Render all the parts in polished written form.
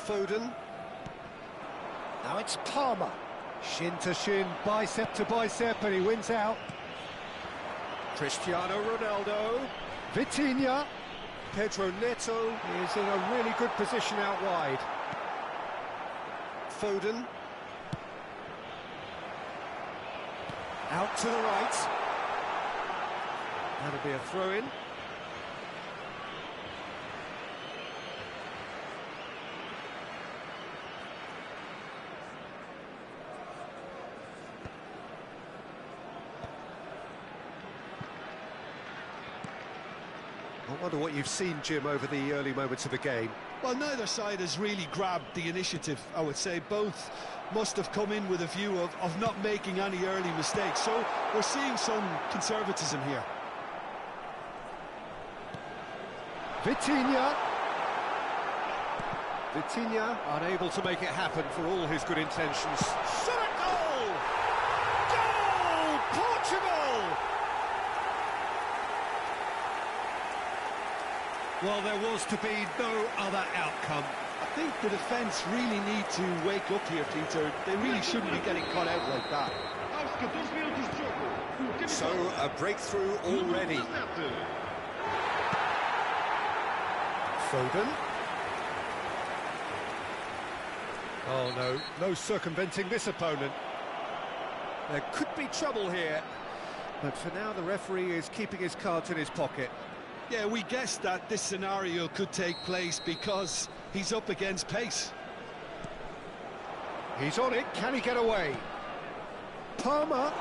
Foden. Now it's Palmer. Shin to shin, bicep to bicep, and he wins out. Cristiano Ronaldo. Vitinha. Pedro Neto is in a really good position out wide. Foden. Out to the right. That'll be a throw-in. I wonder what you've seen, Jim, over the early moments of the game. Well, neither side has really grabbed the initiative, I would say. Both must have come in with a view of not making any early mistakes. So we're seeing some conservatism here. Vitinha. Vitinha unable to make it happen for all his good intentions. Shot! Goal! Goal! Portugal! Well, there was to be no other outcome. I think the defence really need to wake up here, Peter. They really shouldn't be getting caught out like that. So, a breakthrough already. Foden. Oh no, no circumventing this opponent. There could be trouble here. But for now, the referee is keeping his cards in his pocket. Yeah, we guessed that this scenario could take place because he's up against pace. He's on it, can he get away? Palmer.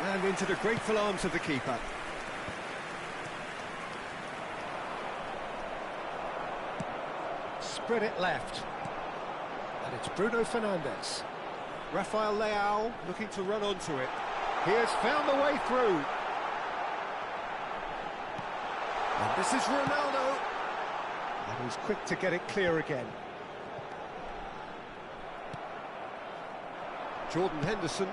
And into the grateful arms of the keeper. Spread it left. And it's Bruno Fernandes. Rafael Leao looking to run onto it. He has found the way through. And this is Ronaldo. And he's quick to get it clear again. Jordan Henderson.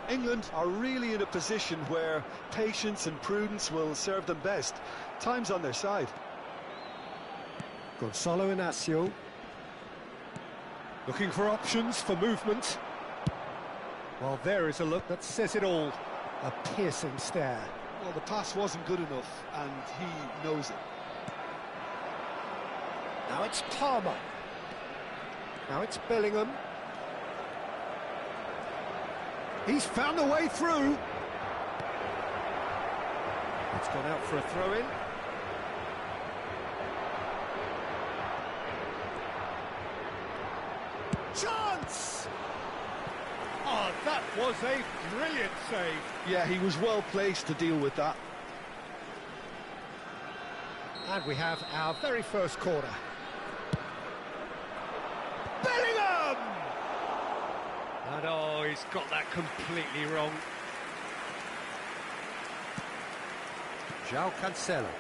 England are really in a position where patience and prudence will serve them best. Time's on their side. Gonzalo Inacio. Looking for options for movement. Well, there is a look that says it all. A piercing stare. Well, the pass wasn't good enough, and he knows it. Now it's Palmer. Now it's Bellingham. He's found a way through. It's gone out for a throw-in. Chance! Oh, that was a brilliant save. Yeah, he was well placed to deal with that. And we have our very first corner. Bellingham! And oh, he's got that completely wrong. João Cancelo.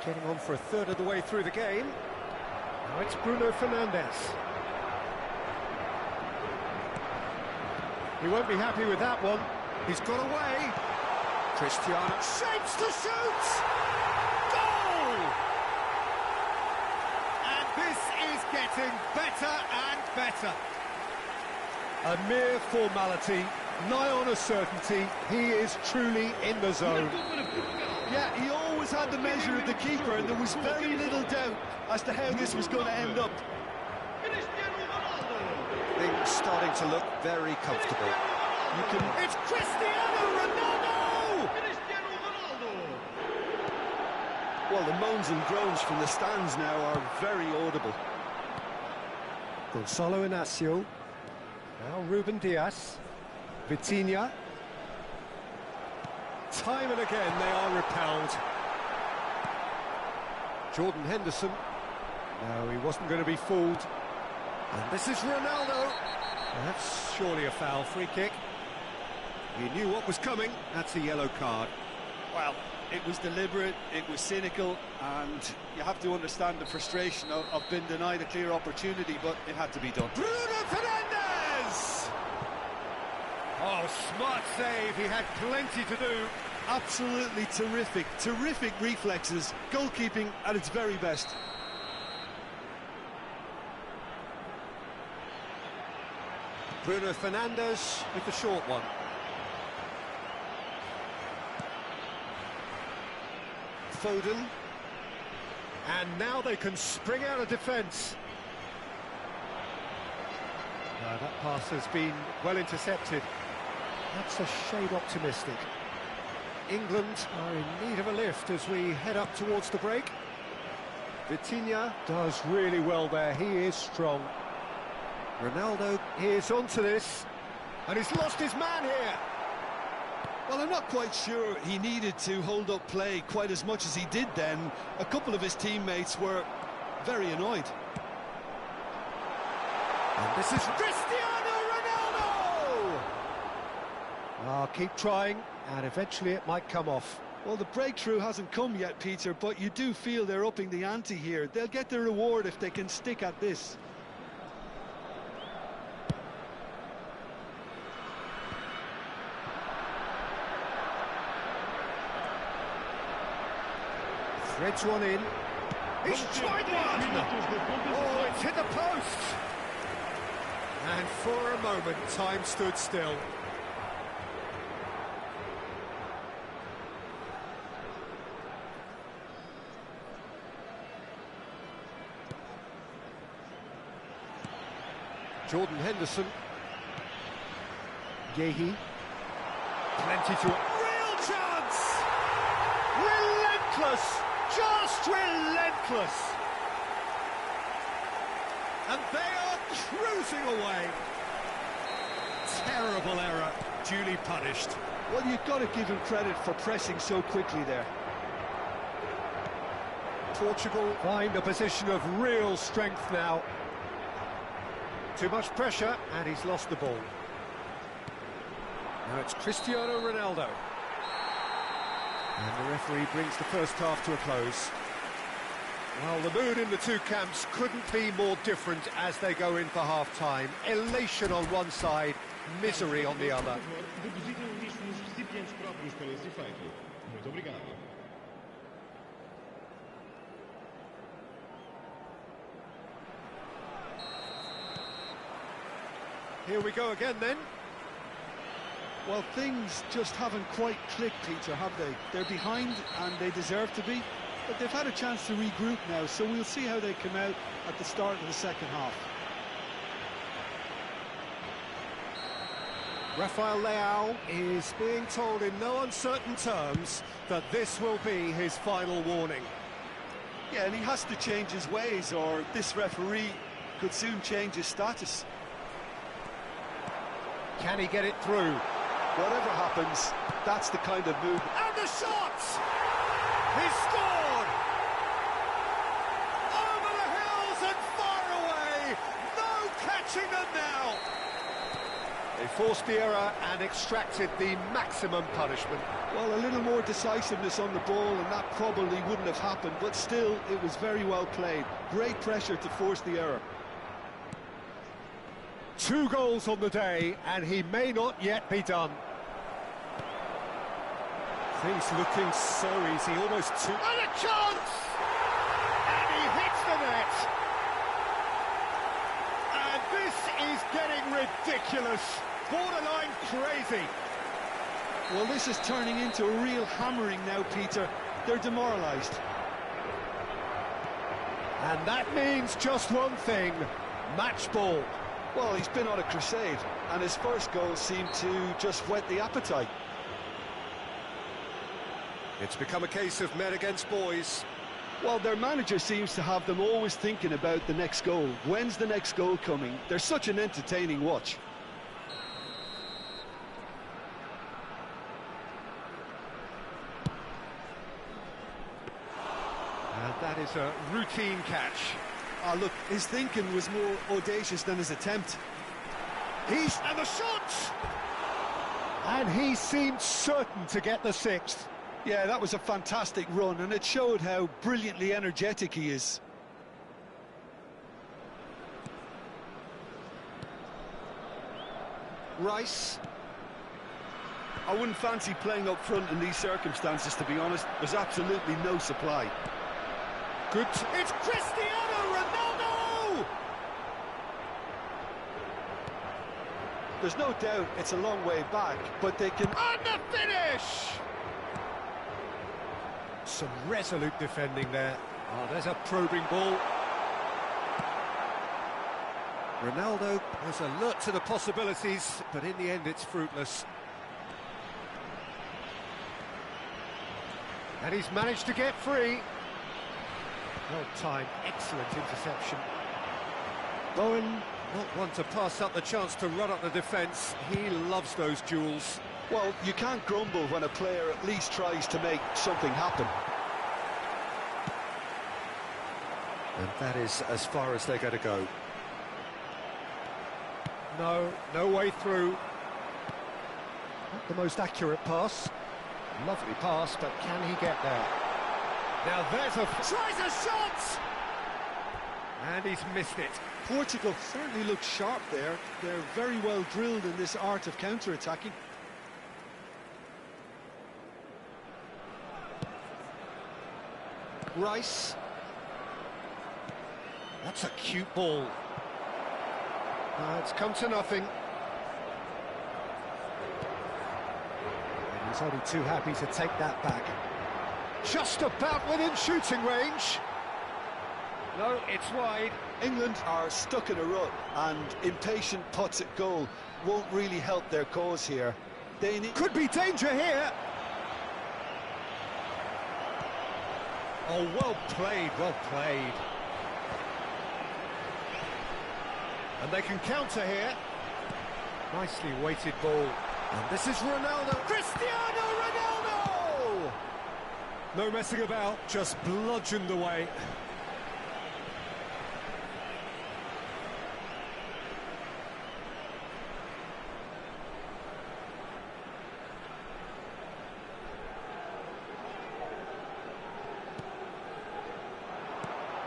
Getting on for a third of the way through the game. Now it's Bruno Fernandes. He won't be happy with that one. He's got away. Cristiano shapes to shoot! Goal! And this is getting better and better. A mere formality, nigh on a certainty. He is truly in the zone. Yeah, he always had the measure of the keeper, and there was very little doubt as to how this was going to end up. Things starting to look very comfortable. It's Cristiano Ronaldo! Well, the moans and groans from the stands now are very audible. Gonzalo Inacio. Now Ruben Diaz. Vitinha. Time and again they are repelled. Jordan Henderson. No, he wasn't going to be fooled. And this is Ronaldo. That's surely a foul. Free kick. He knew what was coming. That's a yellow card. Well, it was deliberate, it was cynical, and you have to understand the frustration of being denied a clear opportunity, but it had to be done. Bruno Fernandes! Oh, smart save. He had plenty to do. Absolutely terrific reflexes, goalkeeping at its very best. Bruno Fernandes with the short one. Foden. And now they can spring out of defence. That pass has been well intercepted. That's a shade optimistic. England are in need of a lift as we head up towards the break. Vitinha does really well there, he is strong. Ronaldo is onto this, and he's lost his man here. Well, I'm not quite sure he needed to hold up play quite as much as he did then. A couple of his teammates were very annoyed. And this is Cristiano Ronaldo! Oh, keep trying, and eventually it might come off. Well, the breakthrough hasn't come yet, Peter, but you do feel they're upping the ante here. They'll get their reward if they can stick at this. Threads one in. He's tried one! Oh, it's hit the post! And for a moment, time stood still. Jordan Henderson. Yehi. Plenty to... Real chance! Relentless! Just relentless! And they are cruising away. Terrible error, duly punished. Well, you've got to give him credit for pressing so quickly there. Portugal find a position of real strength now. Too much pressure, and he's lost the ball. Now it's Cristiano Ronaldo. And the referee brings the first half to a close. Well, the mood in the two camps couldn't be more different as they go in for half-time. Elation on one side, misery on the other. Here we go again then. Well, things just haven't quite clicked, Peter, have they? They're behind and they deserve to be, but they've had a chance to regroup now, so we'll see how they come out at the start of the second half. Rafael Leao is being told in no uncertain terms that this will be his final warning. Yeah, and he has to change his ways, or this referee could soon change his status. Can he get it through? Whatever happens, that's the kind of move. And the shot! He's scored! Over the hills and far away! No catching them now! They forced the error and extracted the maximum punishment. Well, a little more decisiveness on the ball and that probably wouldn't have happened, but still, it was very well played. Great pressure to force the error. 2 goals on the day, and he may not yet be done. Things looking so easy, almost too... And a chance! And he hits the net! And this is getting ridiculous, borderline crazy. Well, this is turning into a real hammering now, Peter. They're demoralised. And that means just one thing, match ball. Well, he's been on a crusade, and his first goal seemed to just whet the appetite. It's become a case of men against boys. Well, their manager seems to have them always thinking about the next goal. When's the next goal coming? They're such an entertaining watch. And that is a routine catch. Ah, look, his thinking was more audacious than his attempt. And the shot! And he seemed certain to get the 6th. Yeah, that was a fantastic run, and it showed how brilliantly energetic he is. Rice. I wouldn't fancy playing up front in these circumstances, to be honest. There's absolutely no supply. Good. It's Cristiano Ronaldo! There's no doubt it's a long way back, but they can... And the finish! Some resolute defending there. Oh, there's a probing ball. Ronaldo was alert to the possibilities, but in the end it's fruitless. And he's managed to get free. Well timed, excellent interception. Bowen, not one to pass up the chance to run up the defence. He loves those duels. Well, you can't grumble when a player at least tries to make something happen. And that is as far as they're going to go. No way through. Not the most accurate pass. Lovely pass, but can he get there? Now there's a... Tries a shot! And he's missed it. Portugal certainly look sharp there. They're very well drilled in this art of counter-attacking. Rice. That's a cute ball. It's come to nothing. And he's only too happy to take that back. Just about within shooting range. No, it's wide. England are stuck in a rut, and impatient putts at goal won't really help their cause here. They need... Could be danger here. Oh, well played, well played. And they can counter here. Nicely weighted ball. And this is Ronaldo. Cristiano Ronaldo! No messing about, just bludgeoned away.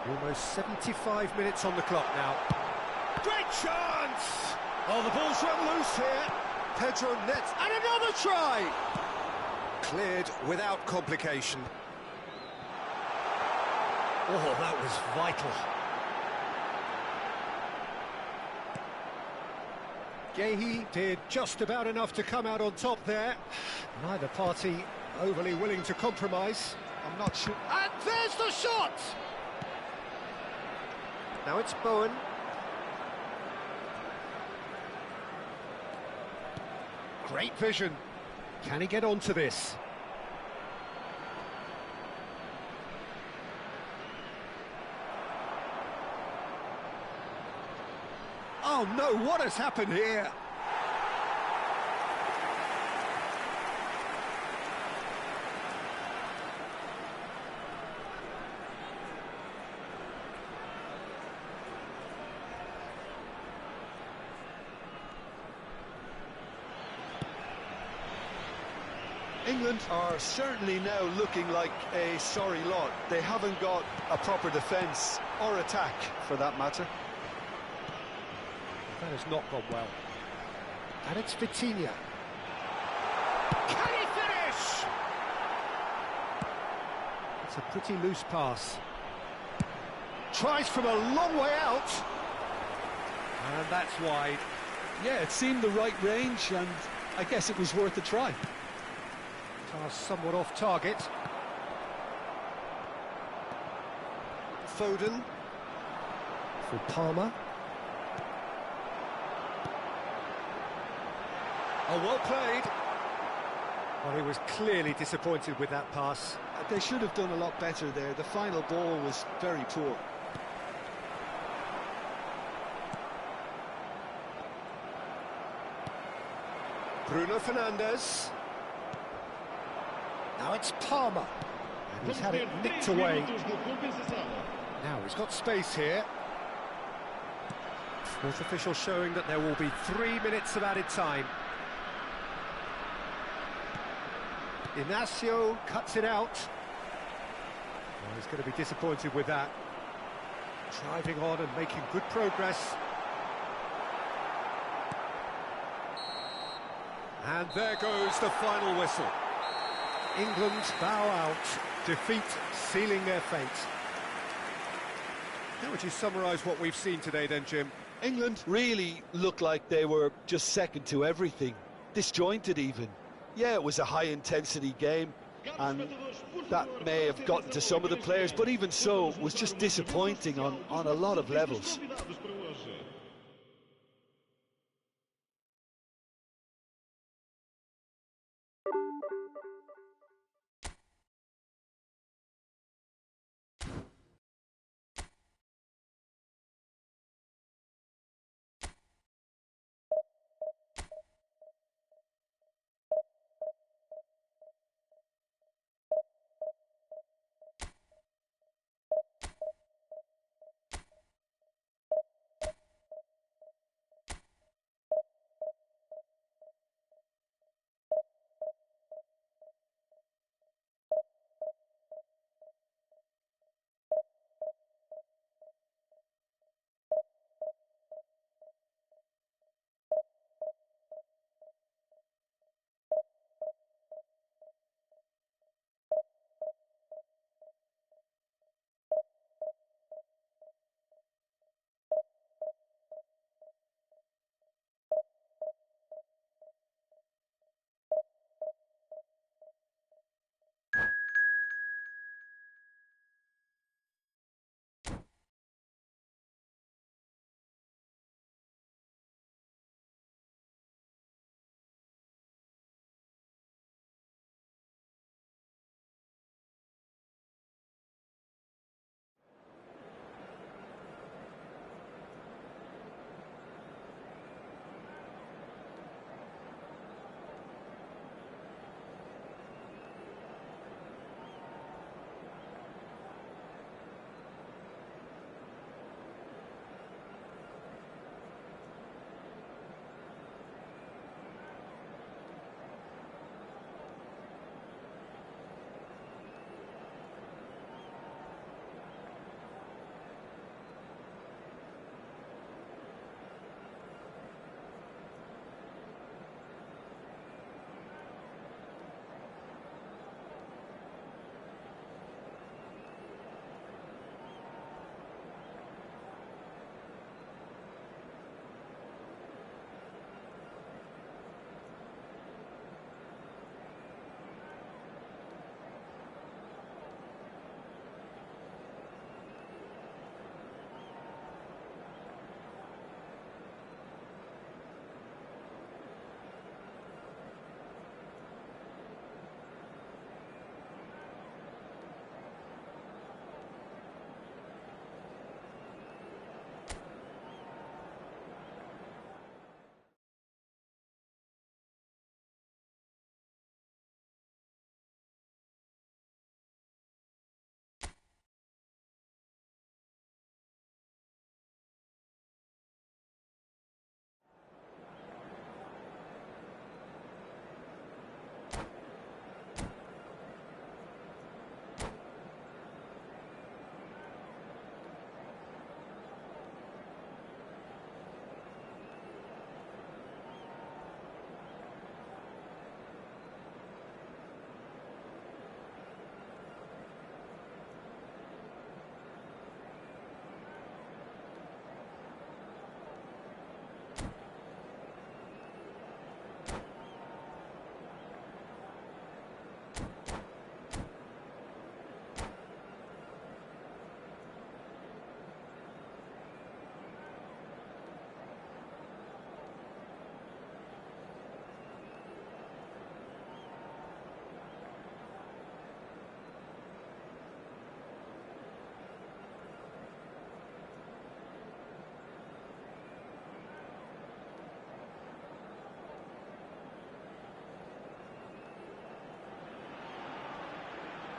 Almost 75 minutes on the clock now. Great chance! Oh, the ball's run loose here. Pedro nets, and another try! Cleared without complication. Oh, that was vital. Gehi did just about enough to come out on top there. Neither party overly willing to compromise. I'm not sure... And there's the shot! Now it's Bowen. Great vision. Can he get onto this? Oh no, what has happened here? England are certainly now looking like a sorry lot. They haven't got a proper defence or attack, for that matter. That has not gone well. And it's Vitinha. Can he finish? It's a pretty loose pass. Tries from a long way out. And that's wide. Yeah, it seemed the right range, and I guess it was worth a try. Pass somewhat off target. Foden. For Palmer. Oh, well played. Well, he was clearly disappointed with that pass. They should have done a lot better there. The final ball was very poor. Bruno Fernandes. Now it's Palmer. And he's had it nicked away. Now he's got space here. Fourth official showing that there will be 3 minutes of added time. Inacio cuts it out. Well, he's going to be disappointed with that. Driving on and making good progress. And there goes the final whistle. England bow out, defeat sealing their fate. How would you summarise what we've seen today then, Jim? England really looked like they were just second to everything, disjointed even. Yeah, it was a high-intensity game, and that may have gotten to some of the players, but even so, it was just disappointing on a lot of levels.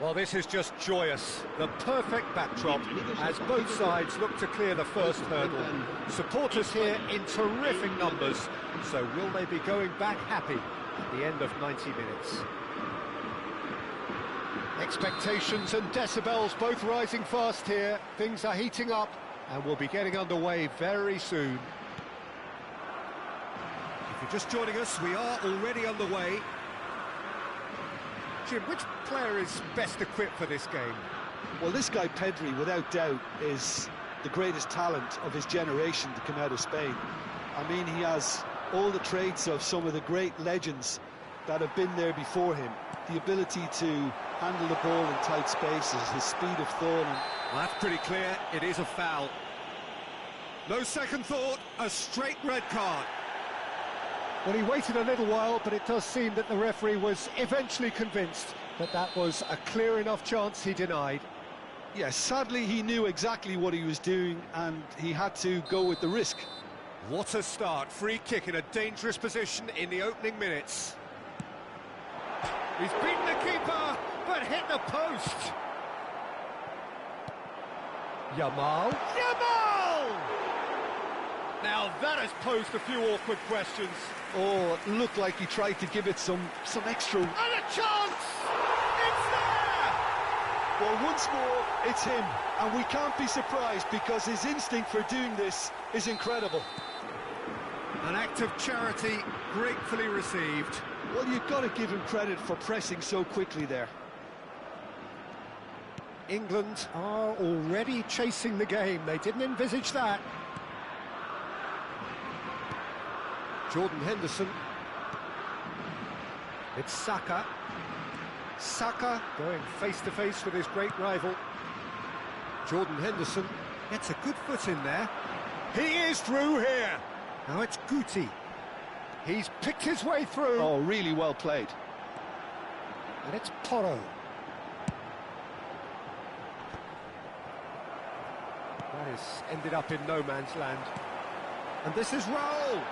Well, this is just joyous. The perfect backdrop as both sides look to clear the first hurdle. Supporters here in terrific numbers. So will they be going back happy at the end of 90 minutes? Expectations and decibels both rising fast here. Things are heating up and we'll be getting underway very soon. If you're just joining us, we are already underway. Jim, which player is best equipped for this game? Well, this guy Pedri, without doubt, is the greatest talent of his generation to come out of Spain. I mean, he has all the traits of some of the great legends that have been there before him. The ability to handle the ball in tight spaces, his speed of thought. Well, that's pretty clear. It is a foul. No second thought, a straight red card. Well, he waited a little while, but it does seem that the referee was eventually convinced that that was a clear enough chance he denied. Yes, sadly he knew exactly what he was doing and he had to go with the risk. What a start. Free kick in a dangerous position in the opening minutes. He's beaten the keeper, but hit the post. Yamal. Now that has posed a few awkward questions. Oh, it looked like he tried to give it some extra. And a chance! It's there! Well, once more, it's him. And we can't be surprised because his instinct for doing this is incredible. An act of charity gratefully received. Well, you've got to give him credit for pressing so quickly there. England are already chasing the game. They didn't envisage that. Jordan Henderson. It's Saka. Saka going face-to-face with his great rival. Jordan Henderson gets a good foot in there. He is through here. Now it's Guti. He's picked his way through. Oh, really well played. And it's Porro. That has ended up in no man's land. And this is Raul.